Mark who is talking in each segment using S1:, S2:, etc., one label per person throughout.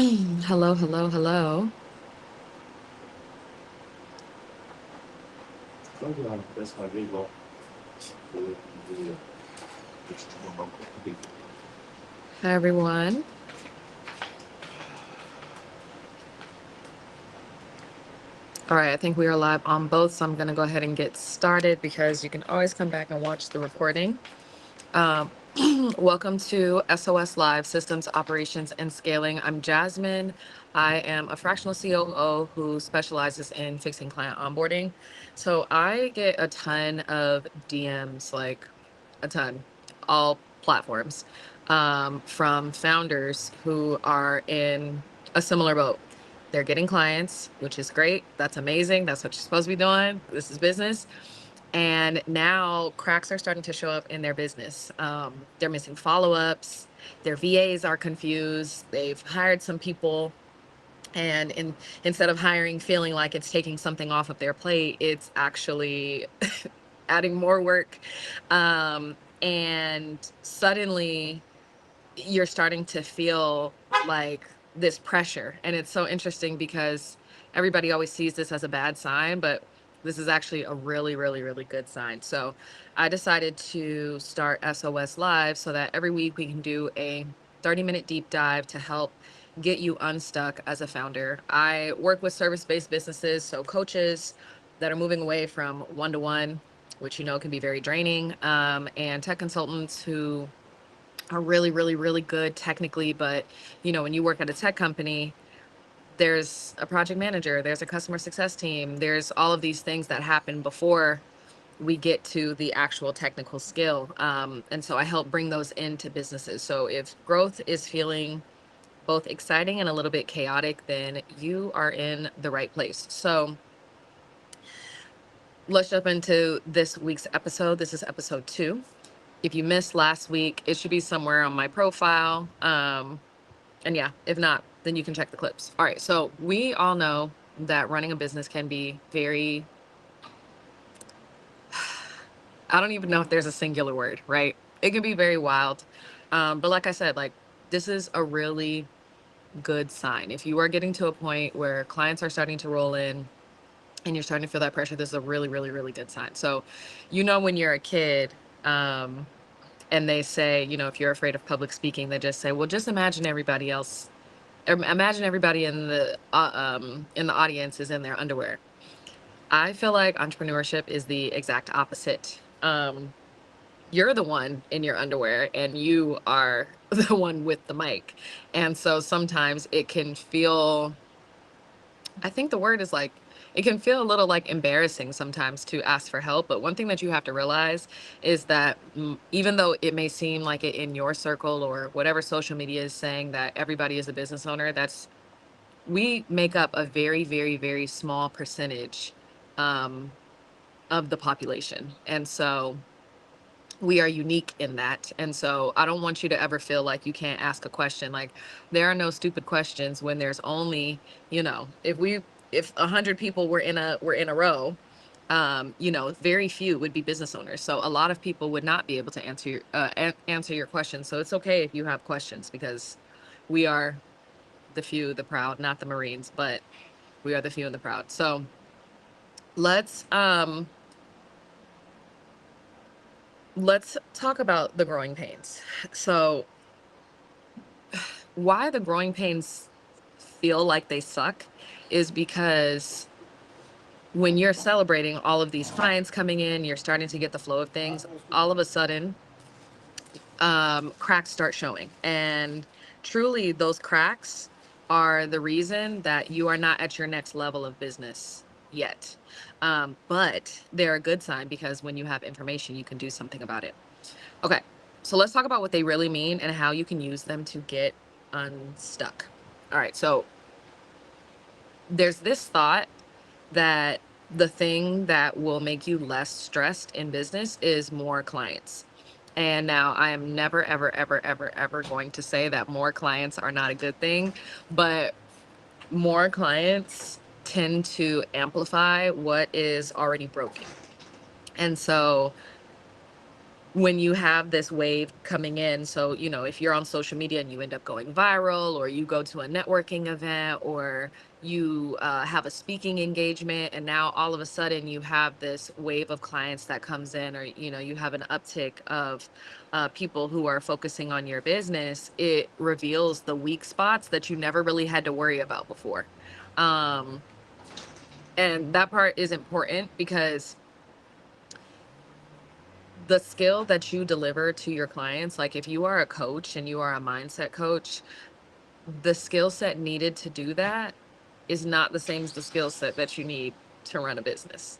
S1: Hello, hello, hello. Hi, everyone. All right, I think we are live on both, so I'm going to go ahead and get started because you can always come back and watch the recording. Um, Welcome to S.O.S Live Systems, Operations, and Scaling. I'm Jasmine. I am a fractional COO who specializes in fixing client onboarding. So I get a ton of DMs, like a ton, all platforms, from founders who are in a similar boat. They're getting clients, which is great. That's amazing. That's what you're supposed to be doing. This is business. And now cracks are starting to show up in their business. They're missing follow-ups. Their VAs are confused. They've hired some people, and instead of hiring, feeling like it's taking something off of their plate, it's actually adding more work. And suddenly you're starting to feel like this pressure. And it's so interesting because everybody always sees this as a bad sign, but this is actually a really, really, really good sign. So I decided to start S.O.S Live so that every week we can do a 30-minute deep dive to help get you unstuck as a founder. I work with service-based businesses, so coaches that are moving away from one-to-one, which can be very draining, and tech consultants who are really, really, really good technically, but when you work at a tech company, there's a project manager, there's a customer success team, there's all of these things that happen before we get to the actual technical skill. And so I help bring those into businesses. So if growth is feeling both exciting and a little bit chaotic, then you are in the right place. So let's jump into this week's episode. This is episode 2. If you missed last week, it should be somewhere on my profile. And yeah, if not, then you can check the clips. All right. So we all know that running a business can be very, I don't even know if there's a singular word, right? It can be very wild. But like I said, like this is a really good sign. If you are getting to a point where clients are starting to roll in and you're starting to feel that pressure, this is a really, really, really good sign. So, when you're a kid, and they say, if you're afraid of public speaking, they just say, well, just imagine everybody else. Imagine everybody in the audience is in their underwear. I feel like entrepreneurship is the exact opposite. You're the one in your underwear and you are the one with the mic. And so sometimes it can feel, I think the word is like, it can feel a little like embarrassing sometimes to ask for help. But one thing that you have to realize is that even though it may seem like it in your circle or whatever social media is saying that everybody is a business owner, we make up a very, very, very small percentage um, of the population. And so we are unique in that. And so I don't want you to ever feel like you can't ask a question. Like there are no stupid questions when there's only, if 100 people were in a row, very few would be business owners. So a lot of people would not be able to answer your questions. So it's okay if you have questions because we are the few, the proud, not the Marines, but we are the few and the proud. So let's let's talk about the growing pains. So why the growing pains feel like they suck is because when you're celebrating all of these clients coming in, you're starting to get the flow of things, all of a sudden cracks start showing. And truly those cracks are the reason that you are not at your next level of business yet. But they're a good sign because when you have information, you can do something about it. Okay, so let's talk about what they really mean and how you can use them to get unstuck. All right, so there's this thought that the thing that will make you less stressed in business is more clients. And now I am never, ever, ever, ever, ever going to say that more clients are not a good thing, but more clients tend to amplify what is already broken. And so when you have this wave coming in, so if you're on social media and you end up going viral, or you go to a networking event, or you have a speaking engagement, and now all of a sudden you have this wave of clients that comes in, or you have an uptick of people who are focusing on your business. It reveals the weak spots that you never really had to worry about before. um, and that part is important, because the skill that you deliver to your clients, like if you are a coach and you are a mindset coach, the skill set needed to do that is not the same as the skill set that you need to run a business.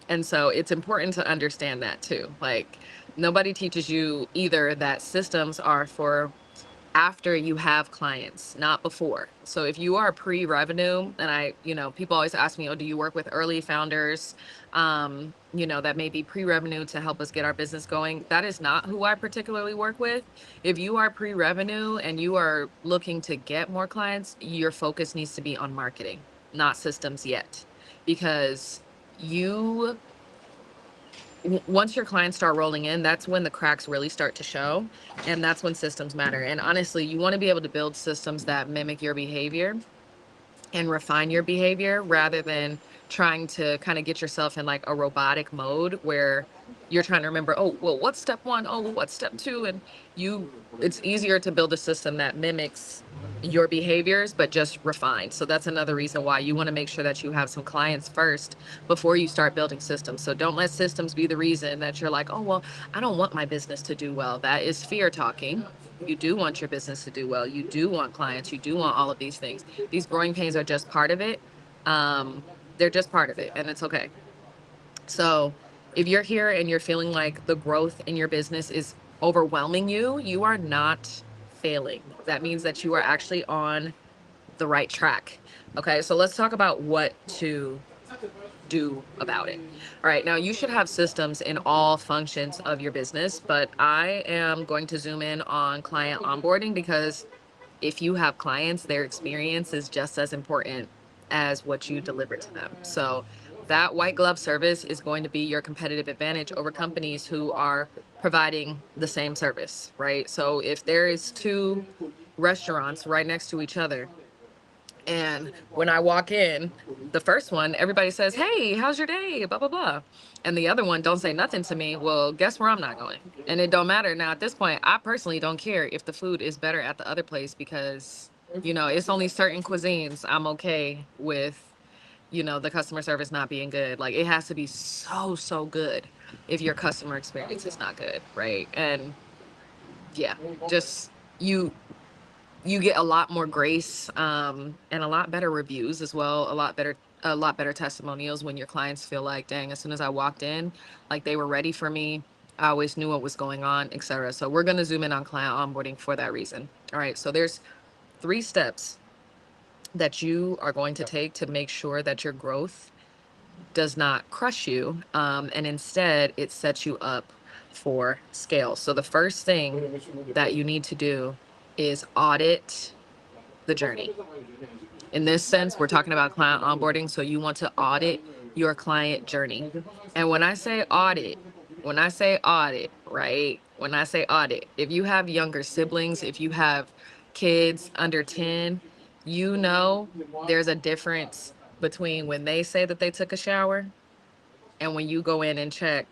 S1: And so it's important to understand that too. Like, nobody teaches you either that systems are for after you have clients, not before. So if you are pre-revenue, and people always ask me, oh, do you work with early founders, that may be pre-revenue to help us get our business going? That is not who I particularly work with. If you are pre-revenue and you are looking to get more clients, your focus needs to be on marketing, not systems yet, because you once your clients start rolling in, that's when the cracks really start to show. And that's when systems matter. And honestly, you want to be able to build systems that mimic your behavior and refine your behavior, rather than trying to kind of get yourself in like a robotic mode where you're trying to remember, oh, well, what's step one? Oh, what's step two? And it's easier to build a system that mimics your behaviors, but just refined. So that's another reason why you want to make sure that you have some clients first before you start building systems. So don't let systems be the reason that you're like, oh, well, I don't want my business to do well. That is fear talking. You do want your business to do well. You do want clients. You do want all of these things. These growing pains are just part of it. Um, they're just part of it, and it's okay. So if you're here and you're feeling like the growth in your business is overwhelming you, you are not failing. That means that you are actually on the right track. Okay, so let's talk about what to do about it. All right, now you should have systems in all functions of your business, but I am going to zoom in on client onboarding, because if you have clients, their experience is just as important as what you deliver to them. So that white glove service is going to be your competitive advantage over companies who are providing the same service, right? So if there is two restaurants right next to each other, and when I walk in, the first one, everybody says, hey, how's your day? Blah, blah, blah. And the other one don't say nothing to me. Well, guess where I'm not going? And it don't matter. Now, at this point, I personally don't care if the food is better at the other place, because, it's only certain cuisines I'm okay with, the customer service not being good. Like, it has to be so, so good if your customer experience is not good, right? And yeah, just you you get a lot more grace, and a lot better reviews as well, a lot better testimonials when your clients feel like, dang, as soon as I walked in, like they were ready for me. I always knew what was going on, etc. So we're going to zoom in on client onboarding for that reason. All right, so there's 3 steps that you are going to take to make sure that your growth does not crush you, and instead it sets you up for scale. So the first thing that you need to do is audit the journey. In this sense, we're talking about client onboarding. So you want to audit your client journey. And when I say audit, right? When I say audit, if you have younger siblings, if you have kids under 10, there's a difference between when they say that they took a shower and when you go in and check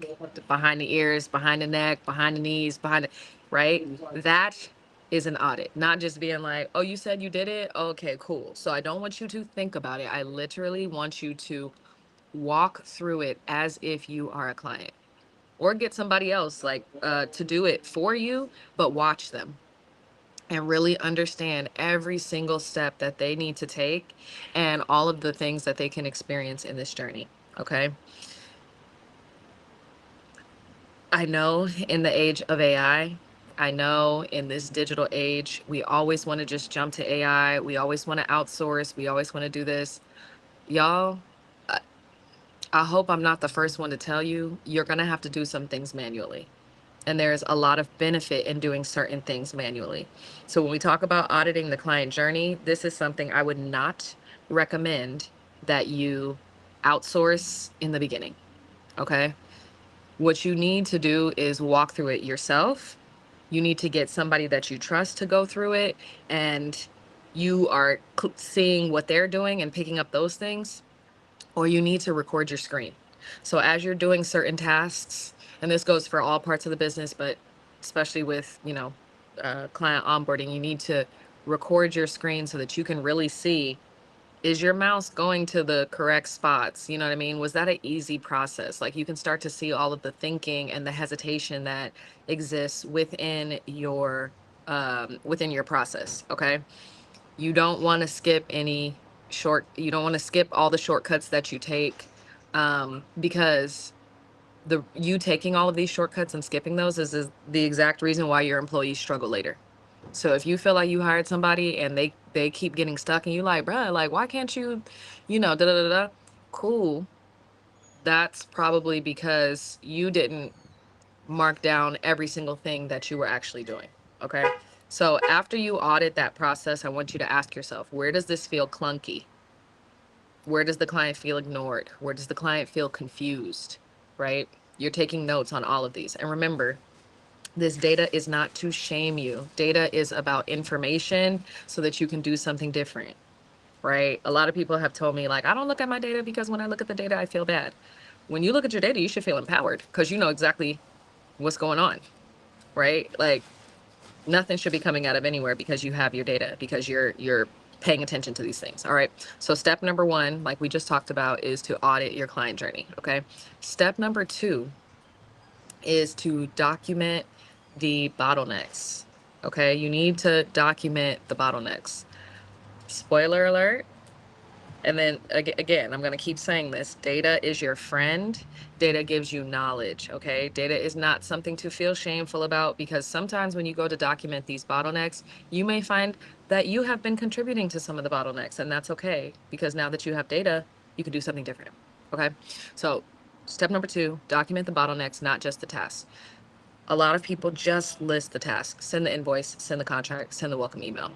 S1: behind the ears, behind the neck, behind the knees, right? That is an audit, not just being like, oh, you said you did it. Okay, cool. So I don't want you to think about it. I literally want you to walk through it as if you are a client, or get somebody else like to do it for you, but watch them and really understand every single step that they need to take and all of the things that they can experience in this journey. Okay. I know in the age of I know in this digital age, we always want to just jump to AI. We always want to outsource. We always want to do this. Y'all, I, I hope I'm not the first one to tell you, you're going to have to do some things manually. And there's a lot of benefit in doing certain things manually. So when we talk about auditing the client journey, this is something I would not recommend that you outsource in the beginning. Okay. What you need to do is walk through it yourself. You need to get somebody that you trust to go through it, and you are seeing what they're doing and picking up those things, or you need to record your screen. So as you're doing certain tasks, and this goes for all parts of the business, but especially with, client onboarding, you need to record your screen so that you can really see, is your mouse going to the correct spots? You know what I mean? Was that an easy process? Like, you can start to see all of the thinking and the hesitation that exists within your process. Okay. You don't want to skip you don't want to skip all the shortcuts that you take, because you taking all of these shortcuts and skipping those is the exact reason why your employees struggle later. So if you feel like you hired somebody and they keep getting stuck and you like, bruh, like, why can't you, da da da da, cool. That's probably because you didn't mark down every single thing that you were actually doing. Okay. So after you audit that process, I want you to ask yourself, where does this feel clunky? Where does the client feel ignored? Where does the client feel confused? Right? You're taking notes on all of these. And remember, this data is not to shame you. Data is about information so that you can do something different. Right? A lot of people have told me, like, I don't look at my data because when I look at the data, I feel bad. When you look at your data, you should feel empowered because you know exactly what's going on. Right? Like, nothing should be coming out of anywhere because you have your data, because you're paying attention to these things. All right. So step number 1, like we just talked about, is to audit your client journey. Okay. Step number 2 is to document the bottlenecks. Okay. You need to document the bottlenecks. Spoiler alert. And then again, I'm going to keep saying this. Data is your friend. Data gives you knowledge. Okay. Data is not something to feel shameful about, because sometimes when you go to document these bottlenecks, you may find that you have been contributing to some of the bottlenecks, and that's okay, because now that you have data, you can do something different. Okay. So step number 2, document the bottlenecks, not just the tasks. A lot of people just list the task, send the invoice, send the contract, send the welcome email.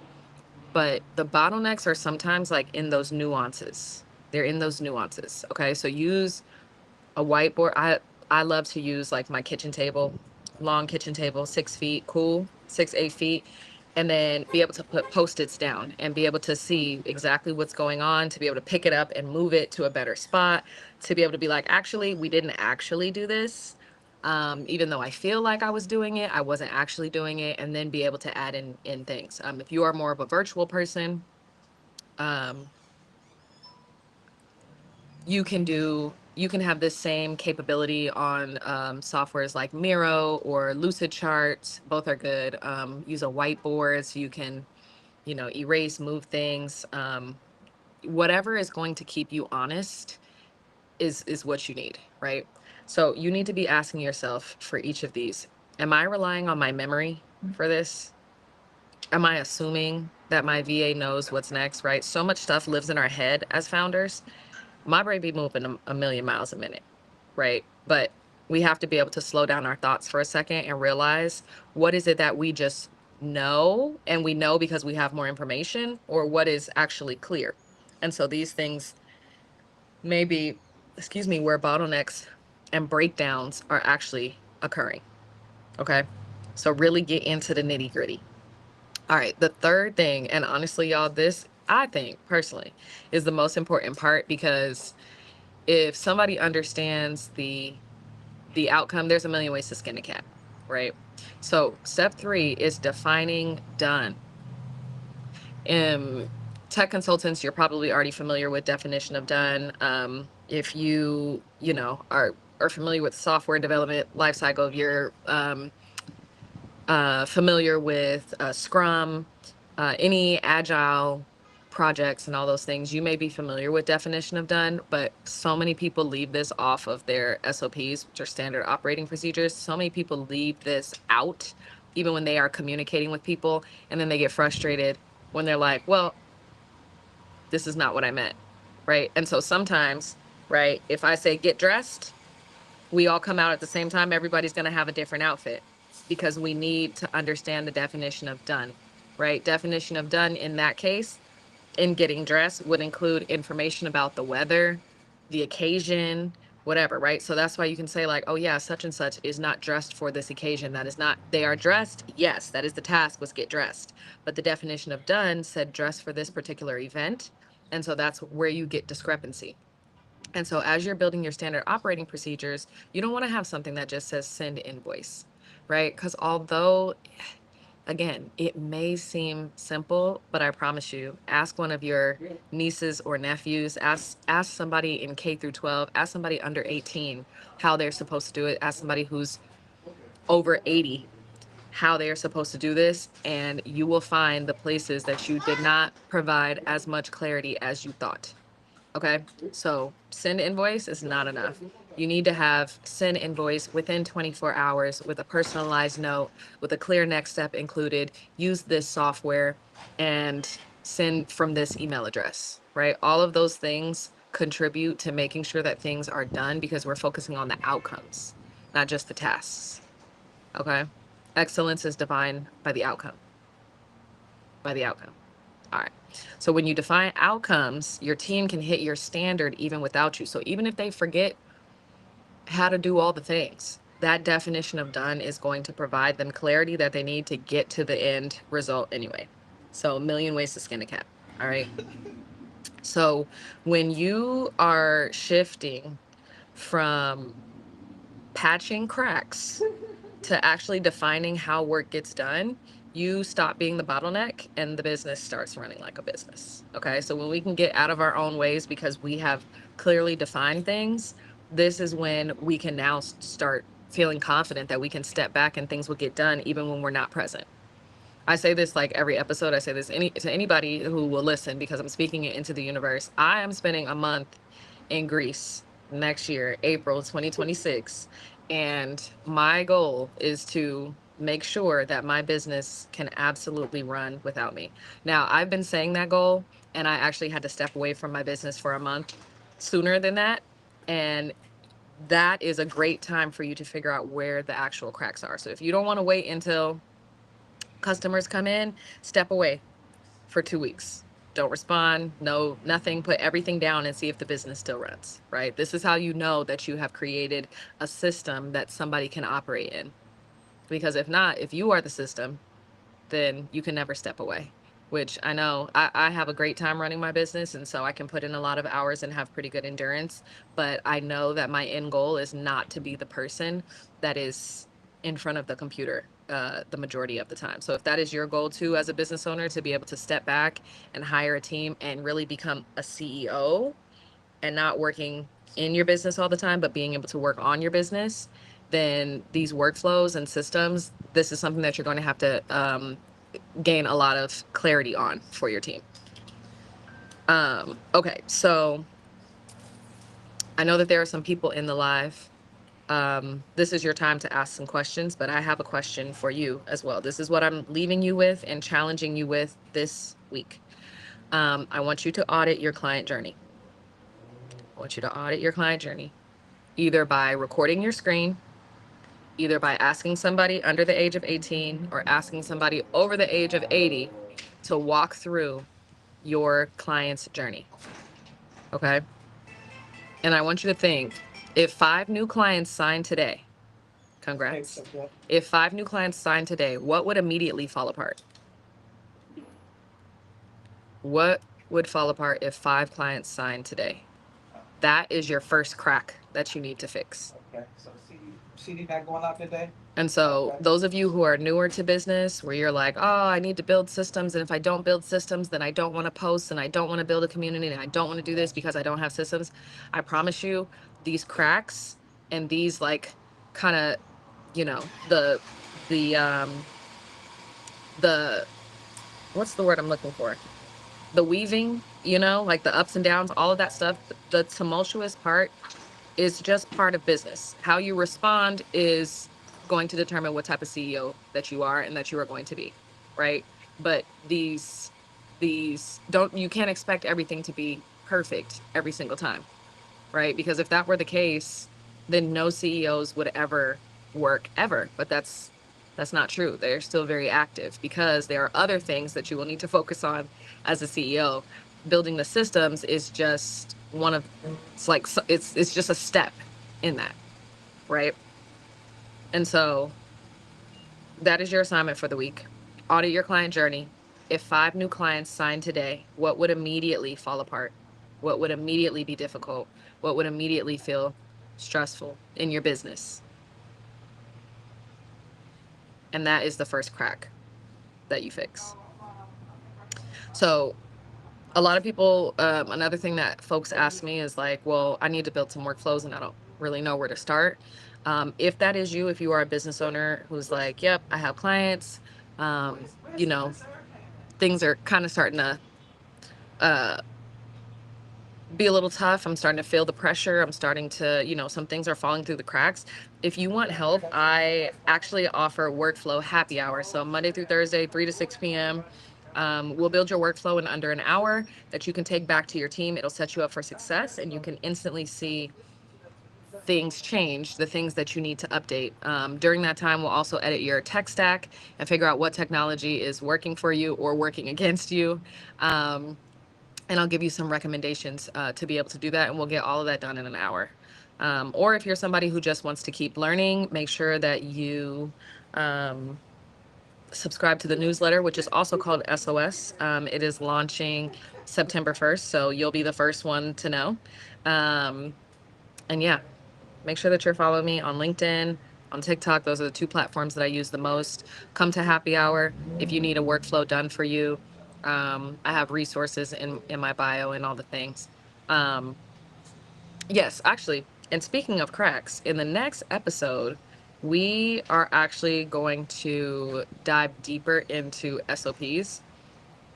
S1: But the bottlenecks are sometimes like in those nuances. They're in those nuances. Okay. So use a whiteboard. I love to use like my kitchen table, long kitchen table, 6 feet, cool, 6, 8 feet, and then be able to put post-its down and be able to see exactly what's going on, to be able to pick it up and move it to a better spot, to be able to be like, actually, we didn't actually do this. Even though I feel like I was doing it, I wasn't actually doing it, and then be able to add in things. If you are more of a virtual person, um, you can have this same capability on softwares like Miro or Lucid Charts. Both are good. Use a whiteboard so you can, erase, move things. Whatever is going to keep you honest is what you need, right? So you need to be asking yourself for each of these. Am I relying on my memory for this? Am I assuming that my VA knows what's next, right? So much stuff lives in our head as founders. My brain be moving a million miles a minute, right? But we have to be able to slow down our thoughts for a second and realize, what is it that we just know, and we know because we have more information, or what is actually clear. And so these things may be, where bottlenecks and breakdowns are actually occurring. Okay. So really get into the nitty gritty. All right. The third thing, and honestly, y'all, this I think personally is the most important part, because if somebody understands the outcome, there's a million ways to skin a cat, right? So step 3 is defining done. Tech consultants, you're probably already familiar with definition of done. If are familiar with software development lifecycle, if you're familiar with Scrum, any agile projects and all those things, you may be familiar with definition of done, but so many people leave this off of their SOPs, which are standard operating procedures. So many people leave this out, even when they are communicating with people, and then they get frustrated when they're like, well, this is not what I meant, right? And so sometimes, right, if I say get dressed, we all come out at the same time, everybody's going to have a different outfit, because we need to understand the definition of done, right? Definition of done in that case, in getting dressed, would include information about the weather, the occasion, whatever, right? So that's why you can say like, oh yeah, such and such is not dressed for this occasion. That is not, they are dressed. Yes, that is the task, was get dressed. But the definition of done said dress for this particular event. And so that's where you get discrepancy. And so as you're building your standard operating procedures, you don't want to have something that just says send invoice, right? Because although, again, it may seem simple, but I promise you, ask one of your nieces or nephews, ask somebody in K through 12, ask somebody under 18 how they're supposed to do it, ask somebody who's over 80 how they are supposed to do this, and you will find the places that you did not provide as much clarity as you thought. Okay, so send invoice is not enough. You need to have send invoice within 24 hours with a personalized note, with a clear next step included. Use this software and send from this email address, right? All of those things contribute to making sure that things are done because we're focusing on the outcomes, not just the tasks. Okay, excellence is defined by the outcome. By the outcome. All right. So when you define outcomes, your team can hit your standard even without you. So even if they forget how to do all the things, that definition of done is going to provide them clarity that they need to get to the end result anyway. So a million ways to skin a cat. All right. So when you are shifting from patching cracks to actually defining how work gets done, you stop being the bottleneck and the business starts running like a business. Okay. So when we can get out of our own ways because we have clearly defined things, this is when we can now start feeling confident that we can step back and things will get done even when we're not present. I say this like every episode. I say this to anybody who will listen because I'm speaking it into the universe. I am spending a month in Greece next year, April 2026. And my goal is to make sure that my business can absolutely run without me. Now, I've been saying that goal, and I actually had to step away from my business for a month sooner than that. And that is a great time for you to figure out where the actual cracks are. So if you don't want to wait until customers come in, step away for 2 weeks. Don't respond, no, nothing, put everything down and see if the business still runs, right? This is how you know that you have created a system that somebody can operate in. Because if not, if you are the system, then you can never step away. Which I know I have a great time running my business, and so I can put in a lot of hours and have pretty good endurance. But I know that my end goal is not to be the person that is in front of the computer the majority of the time. So if that is your goal too as a business owner, to be able to step back and hire a team and really become a CEO and not working in your business all the time, but being able to work on your business, then these workflows and systems, this is something that you're going to have to gain a lot of clarity on for your team. Okay, so I know that there are some people in the live. This is your time to ask some questions, but I have a question for you as well. This is what I'm leaving you with and challenging you with this week. I want you to audit your client journey. I want you to audit your client journey, either by recording your screen, either by asking somebody under the age of 18 or asking somebody over the age of 80 to walk through your client's journey. Okay. And I want you to think, if 5 new clients signed today, congrats. If 5 new clients signed today, what would immediately fall apart? What would fall apart if 5 clients signed today? That is your first crack that you need to fix.
S2: Okay, so CD not going out today?
S1: And so those of you who are newer to business, where you're like, oh, I need to build systems. And if I don't build systems, then I don't want to post and I don't want to build a community and I don't want to do this because I don't have systems. I promise you, these cracks and these like kind of, you know, the what's the word I'm looking for? The weaving, you know, like the ups and downs, all of that stuff, the tumultuous part is just part of business. How you respond is going to determine what type of CEO that you are and that you are going to be, right? But these don't, you can't expect everything to be perfect every single time, right? Because if that were the case, then no CEOs would ever work ever. But that's not true. They're still very active because there are other things that you will need to focus on as a CEO. Building the systems is just one of, it's like, it's just a step in that, right? And so that is your assignment for the week. Audit your client journey. If 5 new clients signed today, what would immediately fall apart? What would immediately be difficult? What would immediately feel stressful in your business? And that is the first crack that you fix. So a lot of people, another thing that folks ask me is like, well, I need to build some workflows and I don't really know where to start. If that is you, if you are a business owner who's like, yep, I have clients, you know, things are kind of starting to uh, be a little tough. I'm starting to feel the pressure. I'm starting to, some things are falling through the cracks. If you want help, I actually offer workflow happy hour. So Monday through Thursday, 3 to 6 p.m. We'll build your workflow in under an hour that you can take back to your team. It'll set you up for success and you can instantly see things change, the things that you need to update. During that time, we'll also edit your tech stack and figure out what technology is working for you or working against you. And I'll give you some recommendations to be able to do that, and we'll get all of that done in an hour. Or if you're somebody who just wants to keep learning, make sure that you um, subscribe to the newsletter, which is also called S.O.S. It is launching September 1st, so you'll be the first one to know. And yeah, make sure that you're following me on LinkedIn, on TikTok. Those are the 2 platforms that I use the most. Come to happy hour if you need a workflow done for you. I have resources in my bio and all the things. Um, yes, actually, and speaking of cracks, in the next episode, we are actually going to dive deeper into SOPs.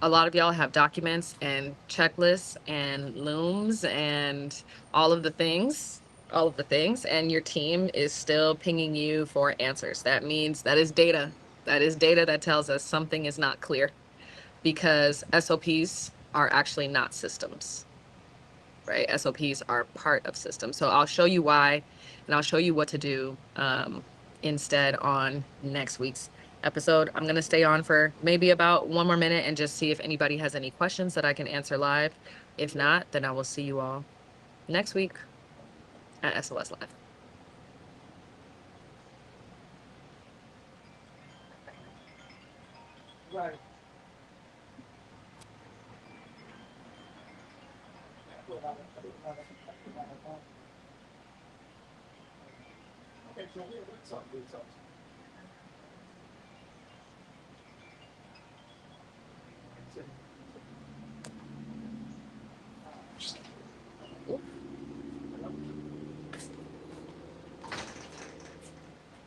S1: A lot of y'all have documents and checklists and looms and all of the things, all of the things, and your team is still pinging you for answers. That means that is data. That is data that tells us something is not clear because SOPs are actually not systems, right? SOPs are part of systems. So I'll show you why, and I'll show you what to do instead on next week's episode. I'm going to stay on for maybe about 1 more minute and just see if anybody has any questions that I can answer live. If not, then I will see you all next week at SOS Live.
S2: Right.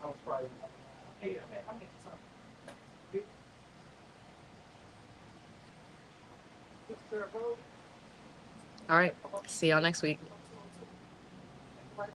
S2: I was probably. Hey, I'm getting something.
S1: All right. See y'all next week.